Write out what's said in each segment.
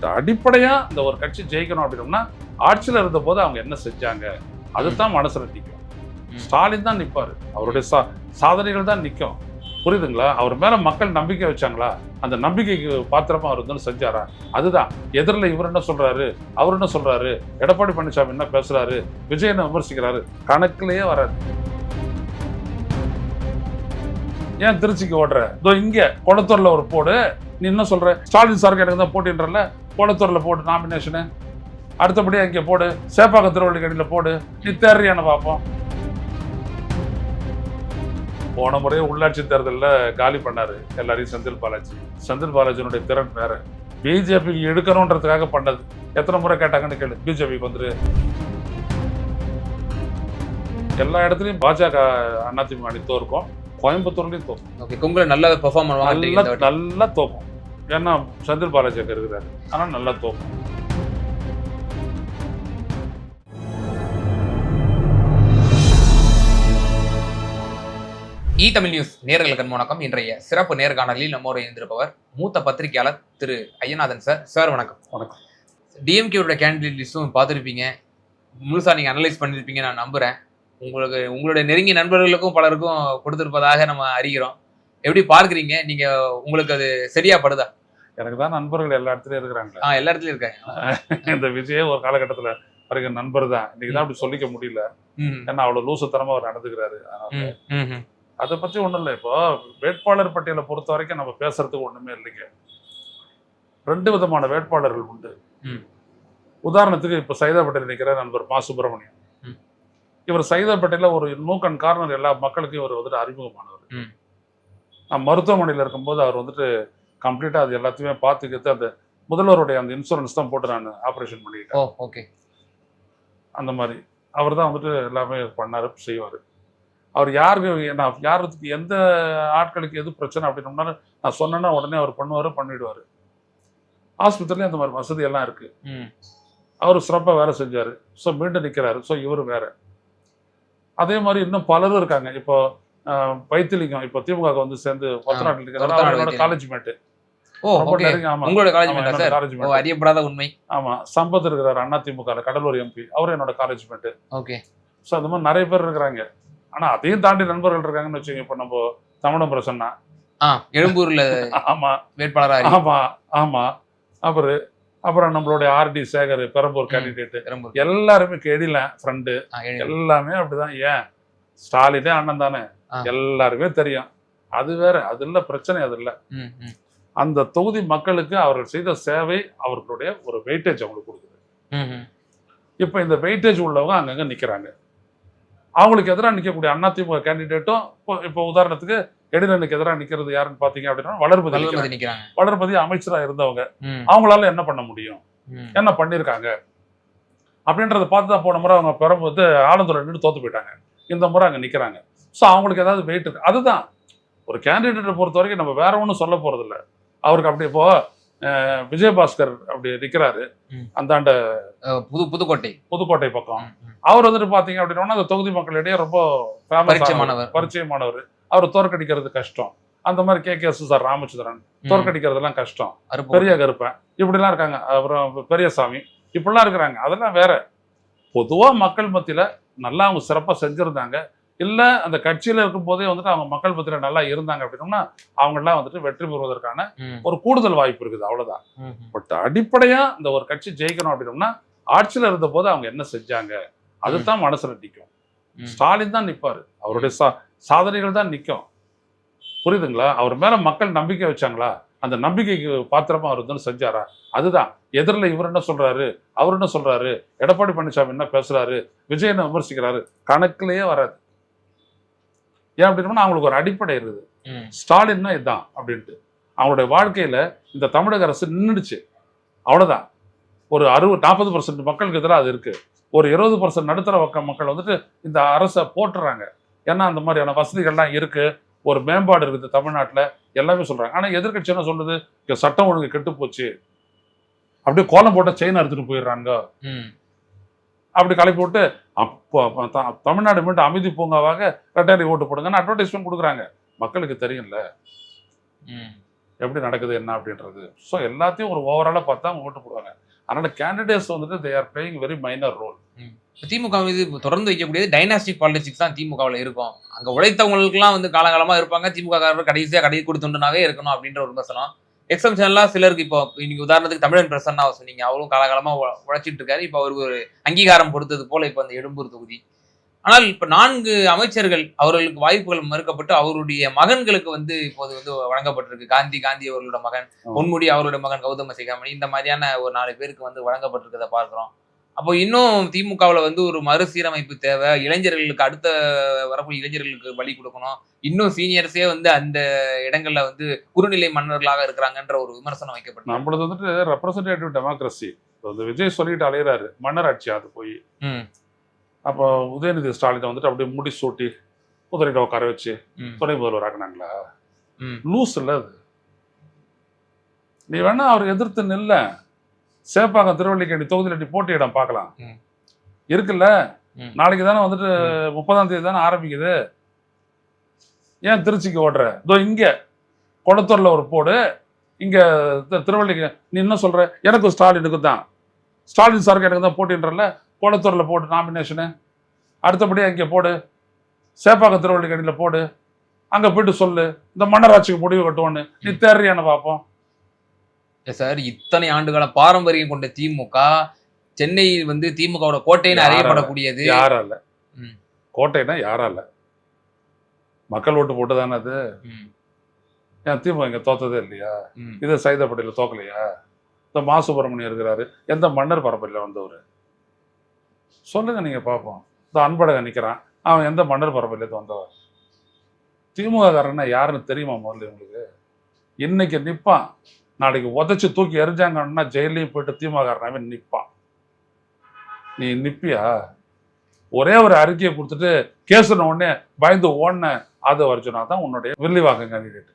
But அடிப்படையா இந்த ஒரு கட்சி ஜெயிக்கணும் அப்படின்னோம்னா ஆட்சியில் இருந்த போது அவங்க என்ன செஞ்சாங்க அதுதான் மனசுல நிற்கும். ஸ்டாலின் தான் நிற்பாரு, அவருடைய சாதனைகள் தான் நிற்கும். புரியுதுங்களா? அவர் மேல மக்கள் நம்பிக்கை வச்சாங்களா, அந்த நம்பிக்கைக்கு பாத்திரமா அவர் வந்து செஞ்சாரா, அதுதான். எதிரில் இவர் என்ன சொல்றாரு, அவர் என்ன சொல்றாரு, எடப்பாடி பழனிசாமி என்ன பேசுறாரு, விஜய் என்ன விமர்சிக்கிறாரு, கணக்கிலேயே வராது. ஏன் திருச்சிக்கு ஓடுற? இதோ இங்க குளத்தூர்ல ஒரு போடு, நீ என்ன சொல்ற, ஸ்டாலின் சாருக்கு எனக்கு தான் போட்டின்றல, குளத்தூர்ல போடு நாமினேஷனு, அடுத்தபடியா இங்க போடு, சேப்பாக்கம் திருவள்ளிக்கடியில போடு, நீ தேர்றியான பார்ப்போம். போன முறையே உள்ளாட்சி தேர்தலில் காலி பண்ணாரு எல்லாரையும் செந்தில் பாலாஜியினுடைய திறன் வேற. பிஜேபிக்கு எடுக்கணுன்றதுக்காக பண்ணது. எத்தனை முறை கேட்டாங்கன்னு கேளு, பிஜேபிக்கு வந்துரு. எல்லா இடத்துலையும் பாஜக அதிமுக அணி தோற்கும், கோயம்புத்தூர்லையும் தோற்கும். நல்லா தோக்கும். ஏன்னா செந்தில் பாலாஜி அங்கே இருக்கிறாரு, ஆனால் நல்லா தோக்கும். தமிழ் நியூஸ் நேயர்களுக்கு வணக்கம். இன்றைய சிறப்பு நேர்காணலில் நம்மோடு இருந்திருப்பவர் மூத்த பத்திரிகையாளர் திரு ஐயநாதன் சார். சார் வணக்கம். வணக்கம். டிஎம்கேயோட கேண்டிடேட் லிஸ்ட்டும் பார்த்துருப்பீங்க, முழுசாக நீங்கள் அனலைஸ் பண்ணியிருப்பீங்க நான் நம்புகிறேன். உங்களுடைய நெருங்கிய நண்பர்களுக்கும் பலருக்கும் கொடுத்துருப்பதாக நம்ம அறிகிறோம். எப்படி பார்க்குறீங்க நீங்கள்? உங்களுக்கு அது சரியா படுதா? எனக்கு தான் நண்பர்கள் எல்லா இடத்துலையும் இருக்கிறாங்க. எல்லா இடத்துலையும் இருக்காங்க. இந்த விஜயே ஒரு காலகட்டத்தில் வரைக்கும் நண்பர் தான். இன்னைக்கு தான் அப்படி சொல்லிக்க முடியல, ஏன்னா அவ்வளோ லூசத்தனமாக அவர் நடந்துக்கிறாரு. அதை பற்றி ஒன்றும் இல்லை. இப்போ வேட்பாளர் பட்டியலை பொறுத்த வரைக்கும் நம்ம பேசுறதுக்கு ஒன்றுமே இல்லைங்க. 2 விதமான வேட்பாளர்கள் உண்டு. உதாரணத்துக்கு இப்போ சைதாப்பேட்டையில் நிற்கிற நண்பர் மா சுப்பிரமணியம். இவர் சைதாப்பேட்டையில் ஒரு நூக்கன் கார்னர் எல்லா மக்களுக்கும் இவர் வந்துட்டு அறிமுகமானவர். நான் மருத்துவமனையில் இருக்கும்போது அவர் வந்துட்டு கம்ப்ளீட்டாக அது எல்லாத்தையுமே பார்த்துக்கிட்டு அந்த முதல்வருடைய அந்த இன்சூரன்ஸ் தான் போட்டு நான் ஆப்ரேஷன் பண்ணிக்கிட்டேன். ஓகே. அந்த மாதிரி அவர் தான் வந்துட்டு எல்லாமே பண்ணார், செய்வார். அவர் யாருக்கு எந்த ஆட்களுக்கு எது பிரச்சனை அப்படின்னோம்னா நான் சொன்னேன்னா உடனே அவர் பண்ணிடுவார். ஆஸ்பத்திரிலையும் அந்த மாதிரி வசதி எல்லாம் இருக்கு. அவர் சிறப்பாக வேலை செஞ்சார். ஸோ மீண்டும் நிற்கிறாரு. ஸோ இவர் வேற. அதே மாதிரி இன்னும் பலரும் இருக்காங்க. இப்போ வைத்திலிங்கம் இப்போ திமுக வந்து சேர்ந்து கொத்தநாட்டில் இருக்கிறார். College mate. அறியப்படாத உண்மை. ஆமா, சம்பத் இருக்கிறார் அதிமுக கடலூர் எம்பி, அவரும் என்னோட காலேஜ் மேட்டு. ஓகே. ஸோ அந்த மாதிரி நிறைய பேர் இருக்கிறாங்க. ஆனா அதையும் தாண்டி நண்பர்கள் இருக்காங்கன்னு வச்சுக்கோங்க. இப்போ நம்ம தமிழம் பிரசன்னா எழும்பூர்ல ஆமா வேட்பாளர். ஆமா. அப்புறம் நம்மளுடைய ஆர்டி சேகர் பெரம்பூர் கேண்டிடேட், எல்லாருமே கெடில ஃப்ரெண்டு, எல்லாமே அப்படிதான். ஏன் ஸ்டாலினே அண்ணன் தானே, எல்லாருமே தெரியும். அது வேற, அது இல்ல பிரச்சனை. அது இல்ல, அந்த தொகுதி மக்களுக்கு அவர்கள் செய்த சேவை அவர்களுடைய ஒரு வெயிட்டேஜ் அவங்களுக்கு கொடுக்குது. இப்ப இந்த வெயிட்டேஜ் உள்ளவங்க அங்கங்க நிக்கிறாங்க. அவங்களுக்கு எதிராக நிற்கக்கூடிய அதிமுக கேண்டிடேட்டும் இப்போ உதாரணத்துக்கு எடிலனுக்கு எதிராக நிற்கிறது யாருன்னு பார்த்தீங்க அப்படின்னா வளர்பதி அமைச்சராக இருந்தவங்க. அவங்களால என்ன பண்ண முடியும், என்ன பண்ணியிருக்காங்க அப்படின்றத பார்த்து தான் போன முறை அவங்க பெறும்போது ஆனந்தூர் நின்று தோத்து போயிட்டாங்க. இந்த முறை அங்கே நிற்கிறாங்க. ஸோ அவங்களுக்கு ஏதாவது வெயிட் இருக்கு. அதுதான் ஒரு கேண்டிடேட்டை பொறுத்த வரைக்கும் நம்ம வேற ஒன்றும் சொல்ல போறது இல்லை. அவருக்கு அப்படி இப்போ விஜயபாஸ்கர் அப்படி நிற்கிறாரு அந்தாண்ட புதுக்கோட்டை பக்கம். அவர் வந்துட்டு பாத்தீங்க அப்படின்னா அந்த தொகுதி மக்களிடையே ரொம்ப பரிச்சயமானவர். அவர் தோற்கடிக்கிறது கஷ்டம். அந்த மாதிரி KS சார் ராமச்சந்திரன் தோற்கடிக்கிறதுலாம் கஷ்டம். பெரிய கருப்பன் இப்படிலாம் இருக்காங்க. அப்புறம் பெரியசாமி இப்படிலாம் இருக்கிறாங்க. அதெல்லாம் வேற. பொதுவா மக்கள் மத்தியில நல்லா அவங்க சிறப்பா செஞ்சிருந்தாங்க, இல்ல அந்த கட்சியில இருக்கும் போதே வந்துட்டு அவங்க மக்கள் மத்தியில நல்லா இருந்தாங்க அப்படின்னா அவங்கெல்லாம் வந்துட்டு வெற்றி பெறுவதற்கான ஒரு கூடுதல் வாய்ப்பு இருக்குது. அவ்வளவுதான். பட் அடிப்படையா இந்த ஒரு கட்சி ஜெயிக்கணும் அப்படின்னோம்னா ஆட்சியில இருந்த போது அவங்க என்ன செஞ்சாங்க அதுதான் மனசுல நிற்கும். ஸ்டாலின் தான் நிற்பாரு, அவருடைய சாதனைகள் தான் நிற்கும். புரியுதுங்களா? அவர் மேல மக்கள் நம்பிக்கை வச்சாங்களா, அந்த நம்பிக்கைக்கு பாத்திரமா அவர் வந்து செஞ்சாரா, அதுதான். எதிரில் இவர் என்ன சொல்றாரு, அவர் என்ன சொல்றாரு, எடப்பாடி பழனிசாமி என்ன பேசுறாரு, விஜய் என்ன விமர்சிக்கிறாரு, கணக்கிலேயே வராது. ஏன் அப்படின்னா அவங்களுக்கு ஒரு அடிப்படை இருக்குது. ஸ்டாலின்னா இதுதான் அப்படின்ட்டு. அவங்களுடைய வாழ்க்கையில இந்த தமிழக அரசு நின்றுடுச்சு, அவ்வளவுதான். ஒரு 40% மக்களுக்கு எதிராக அது இருக்கு. ஒரு 20% நடுத்தர மக்கள் வந்துட்டு இந்த அரசை போட்டுறாங்க. ஏன்னா அந்த மாதிரியான வசதிகள்லாம் இருக்கு, ஒரு மேம்பாடு இருக்குது தமிழ்நாட்டில், எல்லாமே சொல்றாங்க. ஆனா எதிர்கட்சி என்ன சொல்றது, இங்க சட்டம் ஒழுங்கு கெட்டு போச்சு, அப்படியே கோலம் போட்ட செயின் அறுத்துட்டு போயிடுறாங்க, அப்படி கலப்பி விட்டு அப்போ தமிழ்நாடு மீண்டும் அமைதி பூங்காவாக ரெட்டாயிரம் ஓட்டு போடுங்கன்னு அட்வர்டைஸ்மெண்ட் கொடுக்குறாங்க. மக்களுக்கு தெரியும்ல. எப்படி நடக்குது என்ன அப்படின்றது. ஸோ எல்லாத்தையும் ஒரு ஓவராலாக பார்த்தா அவங்க ஓட்டு போடுவாங்க. அதனால கேண்டிடேட்ஸ் வந்துட்டு they are playing very minor role. DMK மீது தொடர்ந்து வைக்கக்கூடியது டைனாஸ்டிக் பாலிடிக்ஸ் தான் திமுகவில் இருக்கும். அங்க உழைத்தவங்களுக்குலாம் வந்து காலகாலமா இருப்பாங்க. திமுக காரர் கடைசியா கடை கொடுத்துனாவே இருக்கணும் அப்படின்ற ஒரு விமர்சனம். எக்ஸம்ஷன்லாம் சிலருக்கு இப்போ இன்னைக்கு உதாரணத்துக்கு தமிழன் பிரசன்னா சொன்னீங்க. அவரும் காலகாலமா உழைச்சிட்டு இருக்காரு. இப்போ அவருக்கு ஒரு அங்கீகாரம் கொடுத்தது போல இப்போ அந்த எழும்பூர் தொகுதி. ஆனால் இப்ப 4 அமைச்சர்கள் அவர்களுக்கு வாய்ப்புகள் மறுக்கப்பட்டு அவருடைய மகன்களுக்கு வந்து இப்போது வந்து வழங்கப்பட்டிருக்கு. காந்தி அவர்களோட மகன், பொன்முடி அவருடைய மகன் கௌதம சிகாமணி, இந்த மாதிரியான ஒரு 4 பேருக்கு வந்து வழங்கப்பட்டிருக்கிறத பார்க்கிறோம். அப்போ இன்னும் திமுகவுல வந்து ஒரு மறுசீரமைப்பு தேவை. இளைஞர்களுக்கு அடுத்த வரக்கூடிய இளைஞர்களுக்கு வழி கொடுக்கணும். இன்னும் சீனியர்ஸே வந்து அந்த இடங்கள்ல வந்து குறுநிலை மன்னர்களாக இருக்கிறாங்கன்ற ஒரு விமர்சனம் வைக்கப்பட்டு நம்மளது வந்துட்டு ரெப்ரசன்டேட்டிவ் டெமோக்ரஸி. வந்து விஜய் சொல்லிட்டு அலையிறாரு மன்னர் ஆட்சி அது போய். அப்போ உதயநிதி ஸ்டாலினை வந்துட்டு அப்படியே முடி சூட்டி குதிரையில உட்கார வச்சு துணை முதல்வர் ஆக்குனாங்களா? லூஸ் இல்ல அது. நீ வேணா அவர் எதிர்த்து நில்ல. சேப்பாக்கம் திருவள்ளிக்கேணி தொகுதியில் நீ போட்டியிடம் பார்க்கலாம். இருக்குல்ல, நாளைக்கு தானே வந்துட்டு 30ஆம் தேதி தானே ஆரம்பிக்குது. ஏன் திருச்சிக்கு ஓடுற? இதோ இங்க கொளத்தூர்ல ஒரு போடு, இங்க திருவள்ளிக்கே நீ என்ன சொல்ற? எனக்கு ஸ்டாலினுக்கு தான், ஸ்டாலின் சாருக்கு எனக்கு தான் போட்டின்றல. கொளத்தூர்ல போடு நாமினேஷனு. அடுத்தபடியா இங்க போடு, சேப்பாக்கம் திருவள்ளிக்கேணியில போடு. அங்க போயிட்டு சொல்லு இந்த மன்னராட்சிக்கு முடிவு கட்டுவோன்னு. நீ தேர்றியான்னு பார்ப்போம். சார், இத்தனை ஆண்டுகால பாரம்பரியம் கொண்ட திமுக சென்னை வந்து திமுகவோட கோட்டைன்னு அறியப்படக்கூடியது. யாரால கோட்டைனா யாரால? மக்கள் ஓட்டு போட்டு தானே அது. ஏன் திமுக இங்க தோத்ததே இல்லையா? இது சைதாப்பட்டியில தோக்கலையா? இந்த மா சுப்பிரமணியம் இருக்கிறாரு, எந்த மன்னர் பரம்பரையில வந்தவர் சொல்லுங்க, நீங்க பார்ப்போம். இந்த அன்பழகன் நிக்கிறான், அவன் எந்த மன்னர் பரம்பரையில வந்தவர்? திமுக காரன்னா யாருன்னு தெரியுமா முதல்ல உங்களுக்கு? இன்னைக்கு நிப்பான், நாளைக்கு உதச்சு தூக்கி எரிஞ்சாங்கன்னா ஜெயிலையும் போயிட்டு திமுக காரனாவே நிற்பான். நீ நிப்பியா? ஒரே ஒரு அறிக்கையை கொடுத்துட்டு கேசுன உடனே பயந்து ஓடின அதை வரைச்சுனா தான் உன்னுடைய வில்லிவாக்கம் கேண்டிடேட்.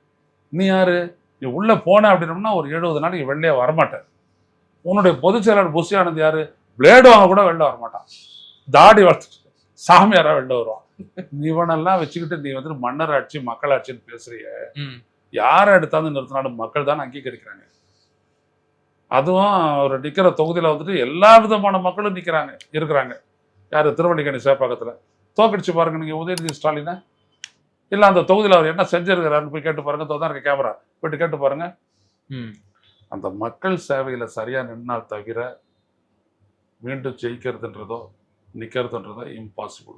நீ யாரு? நீ உள்ள போன அப்படின்னோம்னா ஒரு 70 நாளைக்கு வெளியே வரமாட்டேன். உன்னுடைய பொதுச் செயலாளர் புஷி ஆனந்த் யாரு? பிளேடு வாங்க கூட வெளில வரமாட்டான். தாடி வளர்த்துட்டு சாமியாரா வெளில வருவான். இவனெல்லாம் வச்சுக்கிட்டு நீ வந்துட்டு மன்னர் ஆட்சி மக்கள் ஆட்சின்னு பேசுறிய. யாரை எடுத்தாலும் நிறுத்தினாலும் மக்கள் தான் அங்கீகரிக்கிறாங்க. அதுவும் ஒரு நிக்கிற தொகுதியில வந்துட்டு எல்லா விதமான மக்களும் இருக்கிறாங்க. யாரு? திருவள்ளிக்கேணி சேப்பாக்கத்துல தோக்கடிச்சு பாருங்க நீங்க உதயநிதி ஸ்டாலினை. இல்ல அந்த தொகுதியில் அவர் என்ன செஞ்சிருக்கிறாருன்னு போய் கேட்டு பாருங்க. தான் இருக்க கேமரா போயிட்டு கேட்டு பாருங்க. அந்த மக்கள் சேவையில சரியா நின்னால் தவிர மீண்டும் ஜெயிக்கிறதுன்றதோ நிக்கிறதுன்றதோ இம்பாசிபிள்.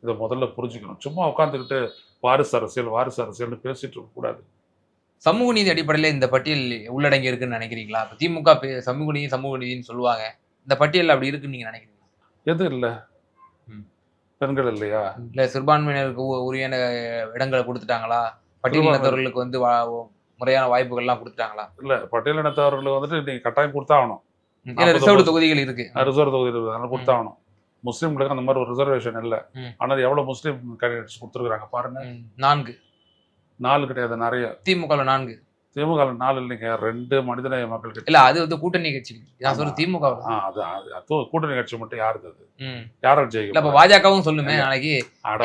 இதை முதல்ல புரிஞ்சுக்கணும். சும்மா உட்காந்துக்கிட்டு வாரிசு அரசியல்னு பேசிட்டு இருக்க கூடாது. சமூக நீதி அடிப்படையில் இந்த பட்டியல் உள்ளடங்கி இருக்குன்னு நினைக்கிறீங்களா? திமுக சமூக நீதினு சொல்லுவாங்க. இந்த பட்டியல் அப்படி இருக்குன்னு நீங்க நினைக்கிறீங்களா? எது இல்ல? பெண்கள் இல்லையா? இல்ல சிறுபான்மையினருக்கு உரிய இடங்களை கொடுத்துட்டாங்களா? பட்டியலினத்தவர்களுக்கு வந்து முறையான வாய்ப்புகள்லாம் கொடுத்துட்டாங்களா? இல்ல, பட்டியலினத்தவர்களுக்கு வந்துட்டு நீங்க கட்டாயம் கொடுத்தாகணும். ரிசர்வ் தொகுதிகள் இருக்கு. ரிசர்வ் தொகுதிகள் இருக்கு, அதனால கொடுத்தாகணும். முஸ்லீம்களுக்கு அந்த மாதிரி ஒரு ரிசர்வேஷன் இல்லை. ஆனால் எவ்வளவு முஸ்லீம் கேண்டிடேட்ஸ் கொடுத்துருக்காங்க பாருங்க. 4 கிடையாது, நிறைய. திமுக 4. திமுக 4 இல்லைங்க, 2 மனிதநேய மக்கள் கட்சி. இல்ல, அது வந்து கூட்டணி கட்சி. நான் சொல்ற திமுக. அது கூட்டணி கட்சி மட்டும் யாருது? அது யாரும் ஜெயிக்கும். இல்ல, பாஜகவும் சொல்லுமே நாளைக்கு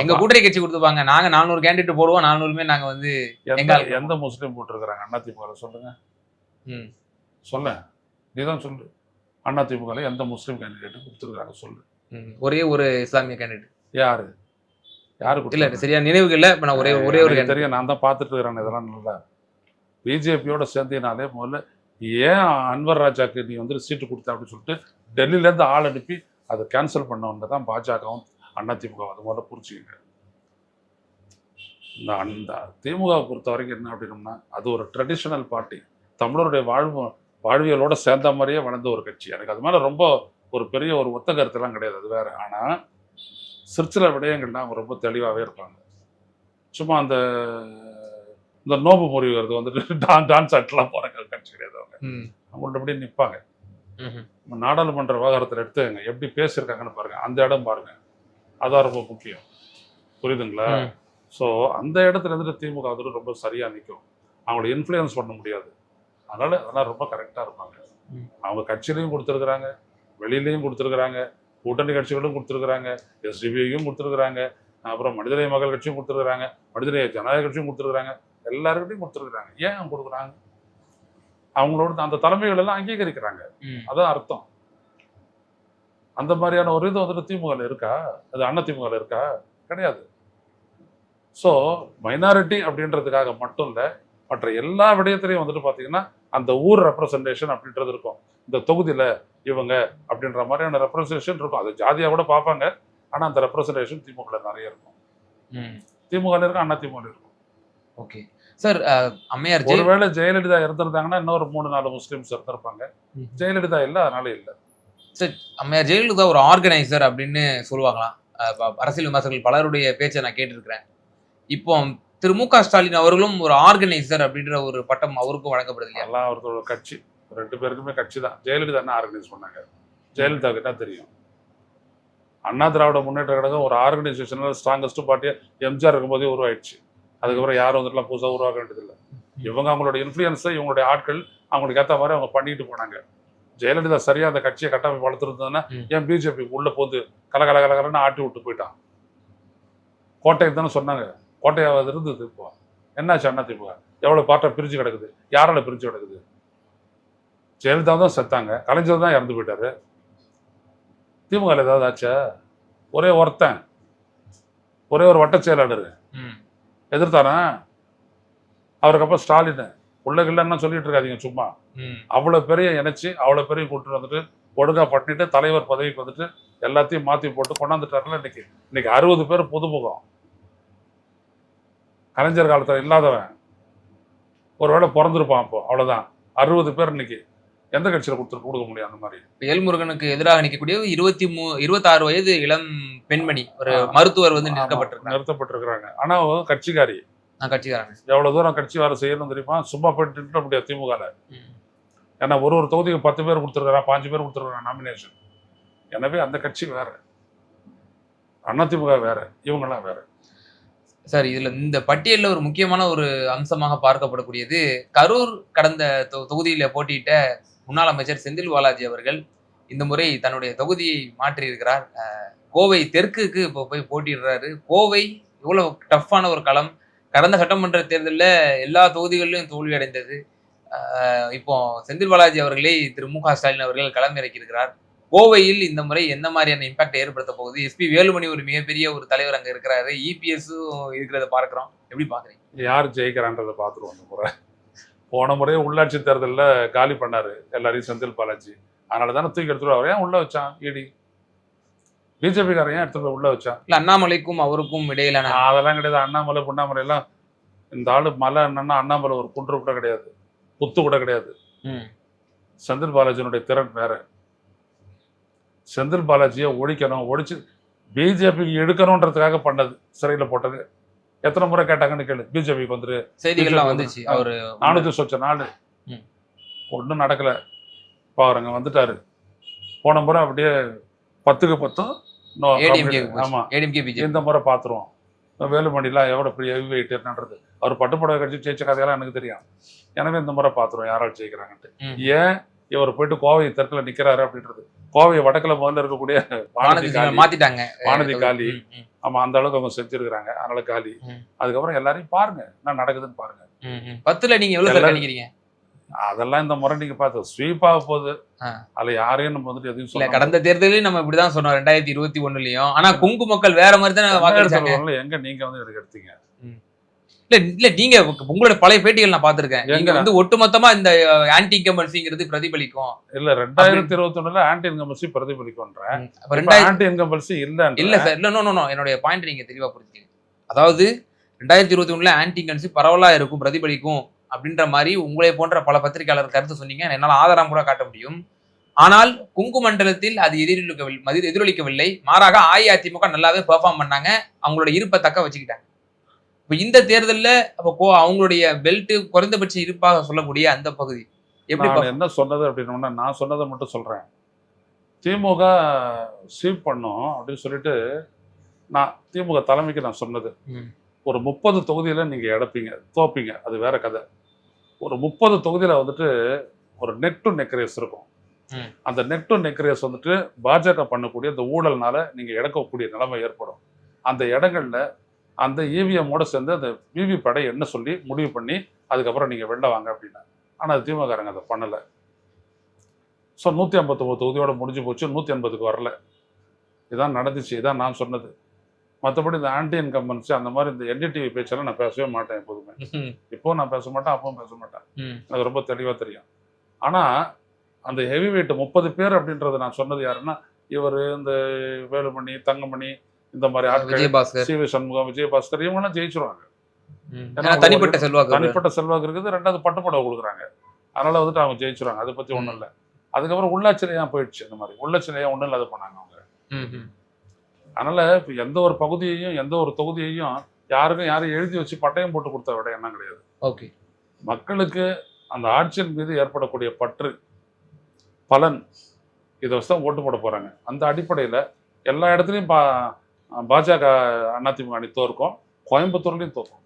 எங்க கூட்டணி கட்சி கொடுத்துப்பாங்க, நாங்க 400 கேண்டிடேட் போடுவோம், 400மே நாங்க வந்து எந்த முஸ்லீம் போட்டிருக்கிறாங்க அண்ணா திமுக? சொல்லுங்க, சொல்ல நீதான் சொல்லு. அண்ணா திமுக எந்த முஸ்லீம் கேண்டிடேட் கொடுத்துருக்காங்க சொல்லு. ஒரே ஒரு இஸ்லாமிய கேண்டிடேட். யாரு இல்ல, சரியா நினைவுக்கு இல்ல. இப்ப நான் ஒரே ஒரு தெரியும், நான் தான் பார்த்துட்டு இருக்கிறேன். இதெல்லாம் நல்லா பிஜேபியோட சேர்ந்தனாலே முதல்ல ஏன் அன்வர் ராஜாக்கு நீ வந்து சீட்டு கொடுத்த அப்படின்னு சொல்லிட்டு டெல்லியிலேருந்து ஆள் அனுப்பி அதை கேன்சல் பண்ணவங்க தான் பாஜகவும் அதிமுக. அது முதல்ல புரிச்சுக்கங்க. அந்த திமுகவை பொறுத்த வரைக்கும் என்ன அப்படின்னோம்னா, அது ஒரு ட்ரெடிஷ்னல் பார்ட்டி. தமிழருடைய வாழ்வியலோட சேர்ந்த மாதிரியே வளர்ந்த ஒரு கட்சி. எனக்கு அது மேலே ரொம்ப ஒரு பெரிய ஒரு ஒத்த கருத்துலாம் கிடையாது, அது வேற. ஆனால் சிற்சில விடயங்கள்லாம் அவங்க ரொம்ப தெளிவாகவே இருப்பாங்க. சும்மா இந்த நோம்பு முறிவுறது வந்துட்டு டான்ஸ் ஆட்டெல்லாம் போகிற கட்சி கிடையாது. அவங்கள்ட்ட அப்படியே நிற்பாங்க. நாடாளுமன்ற விவகாரத்தில் எடுத்துங்க எப்படி பேசியிருக்காங்கன்னு பாருங்க, அந்த இடம் பாருங்க, அதான் ரொம்ப முக்கியம். புரியுதுங்களா? ஸோ அந்த இடத்துல இருந்துட்டு திமுக வந்துட்டு ரொம்ப சரியாக நிற்கும். அவங்கள இன்ஃப்ளூயன்ஸ் பண்ண முடியாது. அதெல்லாம் ரொம்ப கரெக்டாக இருப்பாங்க. அவங்க கட்சியிலையும் கொடுத்துருக்குறாங்க, வெளியிலையும் கொடுத்துருக்குறாங்க, கூட்டணி கட்சிகளும் கொடுத்துருக்குறாங்க, எஸ்டிபிஐயும் கொடுத்துருக்குறாங்க, அப்புறம் மனிதநேய மக்கள் கட்சியும் கொடுத்துருக்குறாங்க, மனிதநேய ஜனநாயக கட்சியும் கொடுத்துருக்குறாங்க. எல்லாருக்கிட்டையும் கொடுத்துருக்குறாங்க. ஏன் கொடுக்குறாங்க? அவங்களோட அந்த தலைமைகள் எல்லாம் அங்கீகரிக்கிறாங்க. அதான் அர்த்தம். அந்த மாதிரியான ஒரு இது வந்துட்டு திமுக இருக்கா? அது அண்ணா திமுக இருக்கா? கிடையாது. ஸோ மைனாரிட்டி அப்படின்றதுக்காக மட்டும் இல்லை, மற்ற எல்லா விடயத்திலையும் வந்துட்டு பார்த்தீங்கன்னா அந்த ஊர் ரெப்ரசன்டேஷன் அப்படின்றது இருக்கும். இந்த தொகுதியில் இவங்க அப்படின்ற மாதிரியான ரெப்ரசன்டேஷன் இருக்கும். அது ஜாதியாக கூட பார்ப்பாங்க. ஆனால் அந்த ரெப்ரசன்டேஷன் திமுக நிறைய இருக்கும். திமுக இருக்கும், அண்ணா திமுக இருக்கும். Okay sir. அம்மையார் ஒருவேளை ஜெயலலிதா இருந்திருந்தாங்கன்னா இன்னொரு 3-4 முஸ்லீம்ஸ் இருந்திருப்பாங்க. ஜெயலலிதா இல்லை, அதனால இல்லை. சார், அம்மையார் ஜெயலலிதா ஒரு ஆர்கனைசர் அப்படின்னு சொல்லுவாங்களாம். அரசியல் விமர்சகர்கள் பலருடைய பேச்சை நான் கேட்டிருக்கிறேன். இப்போ திரு மு.க. ஸ்டாலின் அவர்களும் ஒரு ஆர்கனைசர் அப்படின்ற ஒரு பட்டம் அவருக்கும் வழங்கப்படுது இல்லையா? எல்லாம் அவர்களோட கட்சி, 2 பேருக்குமே கட்சி தான். ஜெயலலிதா என்ன ஆர்கனைஸ் பண்ணாங்க? ஜெயலலிதாவுக்கு என்ன தெரியும்? அண்ணா திராவிட முன்னேற்ற கழகம் ஒரு ஆர்கனைசேஷனில் ஸ்ட்ராங்கஸ்ட் பார்ட்டியா எம்ஜிஆர் இருக்கும்போதே உருவாயிடுச்சு. அதுக்கப்புறம் யாரும் வந்துட்டுலாம் புதுசாக உருவாக்க வேண்டியதில்லை. இவங்க அவங்களோட இன்ஃப்ளூயன்ஸை இவங்களுடைய ஆட்கள் அவங்களுக்கு ஏற்ற மாதிரி அவங்க பண்ணிட்டு போனாங்க. ஜெயலலிதா சரியா அந்த கட்சியை கட்டமைப்பு வளர்த்துருந்ததுன்னா ஏன் பிஜேபி உள்ள போது கலகலன்னு ஆட்டி விட்டு போயிட்டான்? கோட்டைக்கு தானே சொன்னாங்க. கோட்டையாவது இருந்தது. இப்போ என்னாச்சு? அண்ணா திமுக எவ்வளவு பார்ட்டா பிரிஞ்சு கிடக்குது? யாரால பிரிஞ்சு கிடக்குது? ஜெயலலிதா தான் செத்தாங்க, கலைஞர் தான் இறந்து போயிட்டாரு. திமுக ஏதாவது ஆச்சா? ஒரே ஒருத்தன், ஒரே ஒரு வட்ட செயலாளர் எதிர்த்தாரா? அவருக்கு அப்புறம் ஸ்டாலின் உள்ளகில்லன்னு சொல்லிட்டு இருக்காதீங்க சும்மா. அவ்வளவு பெரிய இணைச்சு அவ்வளவு பெரிய கூட்டு வந்துட்டு ஒழுங்கா பண்ணிட்டு தலைவர் பதவிக்கு வந்துட்டு எல்லாத்தையும் மாத்தி போட்டு கொண்டாந்துட்டாருல. இன்னைக்கு 60 பேர் புதுமுகம். கலைஞர் காலத்துல இல்லாதவன் ஒருவேளை பிறந்திருப்பான். அப்போ அவ்வளவுதான். 60 பேர் இன்னைக்கு எந்த கட்சியில கொடுக்க முடியும்? அந்த மாதிரி வேல்முருகனுக்கு எதிராக நிற்கக்கூடிய 26 வயது இளம் பெண்மணி ஒரு மருத்துவர் வந்து நிறுத்தப்பட்டிருக்கிறாங்க. ஆனா கட்சிக்காரி, கட்சிக்காரங்க எவ்வளவு தூரம் கட்சி வேலை செய்யணும் தெரியுமா? சும்மா போயிட்டு நிறுத்த முடியாது திமுக. ஏன்னா ஒரு தொகுதிக்கு 10 பேர் கொடுத்துருக்கான், 5 பேர் கொடுத்துருக்காங்க நாமினேஷன். எனவே அந்த கட்சி வேற, அண்ணா திமுக வேற, இவங்கெல்லாம் வேற. சார், இதுல இந்த பட்டியலில் ஒரு முக்கியமான ஒரு அம்சமாக பார்க்கப்படக்கூடியது கரூர் கடந்த தொகுதியில போட்டியிட்ட முன்னாள் அமைச்சர் செந்தில் பாலாஜி அவர்கள் இந்த முறை தன்னுடைய தொகுதியை மாற்றி இருக்கிறார். கோவை தெற்குக்கு இப்போ போய் போட்டிடுறாரு. கோவை இவ்வளவு டஃப்பான ஒரு களம். கடந்த சட்டமன்ற தேர்தலில் எல்லா தொகுதிகளிலும் தோல்வி அடைந்தது. இப்போ செந்தில் பாலாஜி அவர்களே திரு மு.க. ஸ்டாலின் அவர்கள் களம் இறக்கியிருக்கிறார். கோவையில் இந்த முறை என்ன மாதிரியான இம்பாக்ட் ஏற்படுத்த போகுது? எஸ்பி வேலுமணி ஒரு மிகப்பெரிய ஒரு தலைவர் அங்க இருக்கிறாரு, இபிஎஸும் இருக்கிறத பார்க்கிறோம். எப்படி பாக்குறீங்க? யார் ஜெயிக்கிறான்றதை பார்த்துருவோம். அந்த முறை போன முறையே உள்ளாட்சி தேர்தலில் காலி பண்ணாரு எல்லாரையும் செந்தில் பாலாஜி. அதனால தானே தூக்கி எடுத்துட்டு அவர் ஏன் உள்ள வச்சான்? இடி பிஜேபிக்காரன் ஏன் எடுத்துட்டு உள்ள வச்சான்? இல்ல அண்ணாமலைக்கும் அவருக்கும் இடையிலான அதெல்லாம் கிடையாது. அண்ணாமலை பொண்ணாமலை எல்லாம் இந்த ஆளு மலை என்னன்னா அண்ணாமலை ஒரு குன்று கூட கிடையாது, புத்து கூட கிடையாது. செந்தில் பாலாஜியினுடைய திறன் வேற. செந்தில் பாலாஜியை ஒழிக்கணும், ஒழிச்சு பிஜேபிக்கு எடுக்கணும்ன்றதுக்காக பண்ணது, சிறையில் போட்டது. எத்தனை முறை கேட்டாங்கன்னு கேளு. பிஜேபிக்கு வந்துரு, செய்திகள்லாம் வந்துச்சு. அவரு 400 சொச்ச நாள் ஒன்றும் நடக்கல. இப்போ அவர் அங்கே வந்துட்டாரு. போன முறை அப்படியே 10க்கு 10 ஆமா, இந்த முறை பார்த்துருவோம். வேலுமணிலாம் எவ்வளோ பெரிய வெயிட் என்னன்றது அவர் பட்டுப்படவை கட்சி ஜெயிச்ச கதையெல்லாம் எனக்கு தெரியும். எனவே இந்த முறை பார்த்துருவோம் யாரால் ஜெயிக்கிறாங்கன்ட்டு. ஏன் இவர் போயிட்டு கோவை தெற்குல நிக்கிறாரு அப்படின்றது. கோவை வடக்குல முதல்ல இருக்கக்கூடிய வானதி காலி. ஆமா, அந்த அளவுக்கு அவங்க செஞ்சிருக்கிறாங்க. அதனால காலி. அதுக்கப்புறம் எல்லாரையும் பாருங்க என்ன நடக்குதுன்னு பாருங்க. 10ல நீங்க எவ்வளவு நினைக்கிறீங்க? அதெல்லாம் இந்த முறை நீங்க பார்த்து ஸ்வீப் ஆக போகுது. அதுல யாரையும் நம்ம வந்துட்டு எதுவும் சொல்ல. கடந்த தேர்தலையும் நம்ம இப்படிதான் சொன்னோம் 2021லயும். ஆனா கொங்கு மக்கள் வேற மாதிரி தான் வாக்களிச்சாங்க. எங்க நீங்க வந்து எடுத்தீங்க? இல்ல நீங்க உங்களோட பழைய பேட்டிகள் நான் பாத்திருக்கேன். நீங்க வந்து ஒட்டுமொத்தமா இந்த ஆன்டி இன்கம்பன்சிங்கிறது பிரதிபலிக்கும். இல்ல 2021ல ஆன்டி இன்கம்பன்சி பிரதிபலிக்கும்ன்றேன். ஆன்டி இன்கம்பன்சி இல்ல சார். இல்ல என்னோட பாயிண்ட் நீங்க தெளிவா புரிஞ்சுக்கீங்க. அதாவது 2021ல ஆன்டி இன்கம்பன்சி பரவலா இருக்கும், பிரதிபலிக்கும் அப்படின்ற மாதிரி உங்களை போன்ற பல பத்திரிகையாளர் கருத்து சொன்னீங்க. என்னால் ஆதாரம் கூட காட்ட முடியும். ஆனால் கொங்கு மண்டலத்தில் அது எதிரொலிக்கவில்லை. மாறாக அஇஅதிமுக நல்லாவே பெர்ஃபார்ம் பண்ணாங்க, அவங்களோட இருப்பை தக்க வச்சுக்கிட்டாங்க. இப்போ இந்த தேர்தலில் அப்போ அவங்களுடைய பெல்ட் குறைந்தபட்ச இருப்பாக சொல்லக்கூடிய அந்த பகுதி எப்படி என்ன சொன்னது அப்படின்னா, நான் சொன்னதை மட்டும் சொல்றேன். திமுக ஸ்வீப் பண்ணும் அப்படின்னு சொல்லிட்டு நான் திமுக தலைமைக்கு நான் சொன்னது, ஒரு 30 தொகுதியில நீங்க எடுப்பீங்க, தோப்பீங்க, அது வேற கதை. ஒரு 30 தொகுதியில வந்துட்டு ஒரு நெக் டு நெக் ரேஸ் இருக்கும். அந்த நெக் டு நெக் ரேஸ் வந்துட்டு பாஜக பண்ணக்கூடிய இந்த ஊழல்னால நீங்க இழக்கக்கூடிய நிலைமை ஏற்படும். அந்த இடங்கள்ல அந்த இவிஎம்மோட சேர்ந்து அந்த விவி படை என்ன சொல்லி முடிவு பண்ணி அதுக்கப்புறம் நீங்கள் வெளில வாங்க அப்படின்னா. ஆனால் அது திமுககாரங்க அதை பண்ணலை. ஸோ 159 தொகுதியோட முடிஞ்சு போச்சு, 180க்கு வரல. இதான் நடந்துச்சு, இதான் நான் சொன்னது. மற்றபடி இந்த ஆன்டி இன்கம்பன்சி அந்த மாதிரி இந்த என்டிடிவி பேச்செல்லாம் நான் பேசவே மாட்டேன் எப்போதுமே. இப்போவும் நான் பேச மாட்டேன், அப்பவும் பேச மாட்டேன். எனக்கு ரொம்ப தெளிவாக தெரியும். ஆனால் அந்த ஹெவி வெயிட் 30 பேர் அப்படின்றத நான் சொன்னது யாருன்னா, இவர் இந்த வேலுமணி, தங்கமணி, இந்த மாதிரி ஆட்கள், விஜயபாஸ்கர், சி.வி. சண்முகம், விஜயபாஸ்கர் இவங்கெல்லாம் ஜெயிச்சிருவாங்க. தனிப்பட்ட செல்வாக்கு இருக்குது. 2வது பட்டுப்படவை கொடுக்குறாங்க. அதனால வந்துட்டு அவங்க ஜெயிச்சிருவாங்க. அதை பற்றி ஒன்றும் இல்லை. அதுக்கப்புறம் உள்ளாட்சியிலையா போயிடுச்சு. இந்த மாதிரி உள்ளாட்சியிலையா ஒன்றும் இல்லாத பண்ணாங்க அவங்க. அதனால எந்த ஒரு பகுதியையும் எந்த ஒரு தொகுதியையும் யாரும் எழுதி வச்சு பட்டயம் போட்டு கொடுத்த விட எண்ணம் கிடையாது. ஓகே, மக்களுக்கு அந்த ஆட்சியின் மீது ஏற்படக்கூடிய பற்று, பலன், இதை வச்சு தான் ஓட்டு போட போறாங்க. அந்த அடிப்படையில் எல்லா இடத்துலையும் பாஜக அதிமுக அணி தோற்கும், கோயம்புத்தூர்லையும் தோற்கும்.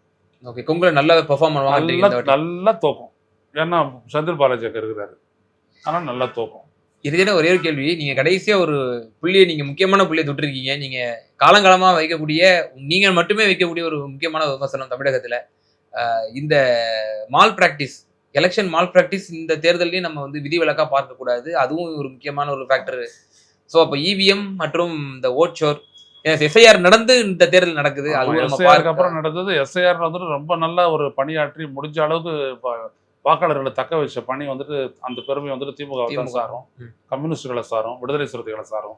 ஓகே, கொங்குல நல்லா பெர்ஃபார்ம் பண்ணுவாங்க, நல்லா தோக்கும். ஏன்னா செந்தில் பாலாஜி இருக்கிறாரு, ஆனால் நல்லா தோக்கும். இதுல ஒரே ஒரு கேள்வி, நீங்க கடைசியா ஒரு புள்ளியை, நீங்க முக்கியமான புள்ளியை தொட்டிருக்கீங்க. நீங்க காலங்காலமா வைக்கக்கூடிய, நீங்கள் மட்டுமே வைக்கக்கூடிய ஒரு முக்கியமான விமர்சனம் தமிழகத்துல, இந்த mall practice, election mall practice இந்த தேர்தலையும் நம்ம வந்து விதிவிலக்கா பார்க்க கூடாது, அதுவும் ஒரு முக்கியமான ஒரு ஃபேக்டர். ஸோ அப்போ இவிஎம் மற்றும் இந்த ஓட் ஷோர், எஸ்ஐஆர் நடந்து இந்த தேர்தல் நடக்குது, எஸ்ஐஆருக்கு அப்புறம் நடந்தது. எஸ்ஐஆர் வந்துட்டு ரொம்ப நல்லா ஒரு பணியாற்றி முடிஞ்ச அளவுக்கு வாக்காளர்களை தக்க வச்ச பணி வந்துட்டு அந்த பெருமை வந்துட்டு திமுக சாரும், கம்யூனிஸ்டுகளை சாரும், விடுதலை சிறுத்தைகளை சாரும்.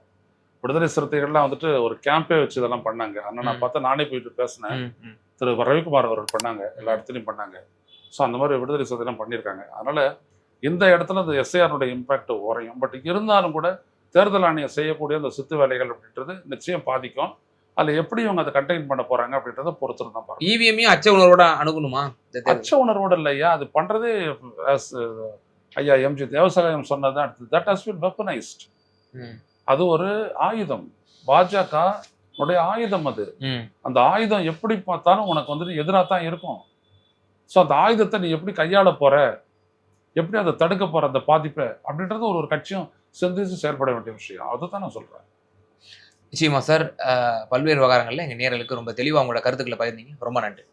விடுதலை சிறுத்தைகள்லாம் வந்துட்டு ஒரு கேம்பே வச்சு இதெல்லாம் பண்ணாங்க. ஆனால் நான் பார்த்தா நானே போயிட்டு பேசினேன். திரு ரவிக்குமார் அவர்கள் பண்ணாங்க, எல்லா இடத்துலையும் பண்ணாங்க. ஸோ அந்த மாதிரி விடுதலை சிறுத்தைலாம் பண்ணியிருக்காங்க. அதனால இந்த இடத்துல இந்த எஸ்ஐஆருடைய இம்பாக்ட் குறையும். பட் இருந்தாலும் கூட தேர்தல் ஆணையம் செய்யக்கூடிய அந்த சித்து வேலைகள் அப்படின்றது நிச்சயம் பாதிக்கும். அதில் எப்படி இவங்க அதை கண்டெயின் பண்ண போறாங்க அப்படின்றத பொறுத்து தான் பாருங்க. இவிஎம்மையும் அச்ச உணர்வோட அணுகணுமா? அச்ச உணர்வோடு இல்லையா, அது பண்றதே ஐயா எம்ஜி தேவசகாயம் சொன்னதான், தட் ஹஸ் பீன் வெப்பனைஸ்ட். அது ஒரு ஆயுதம், பாஜக ஆயுதம். அது அந்த ஆயுதம் எப்படி பார்த்தாலும் உனக்கு வந்துட்டு எதிராக தான் இருக்கும். ஸோ அந்த ஆயுதத்தை நீ எப்படி கையாள போற, எப்படி அதை தடுக்க போற அந்த பாதிப்பை அப்படின்றது ஒரு கட்சியும் சிந்திச்சு செயல்பட வேண்டிய விஷயம். அதுதான் நான் சொல்றேன். நிச்சயமா சார், பல்வேறு விவகாரங்கள்ல எங்க நேயர்களுக்கு ரொம்ப தெளிவா உங்களோட கருத்துக்களை பகிர்ந்தீங்க. ரொம்ப நன்றி.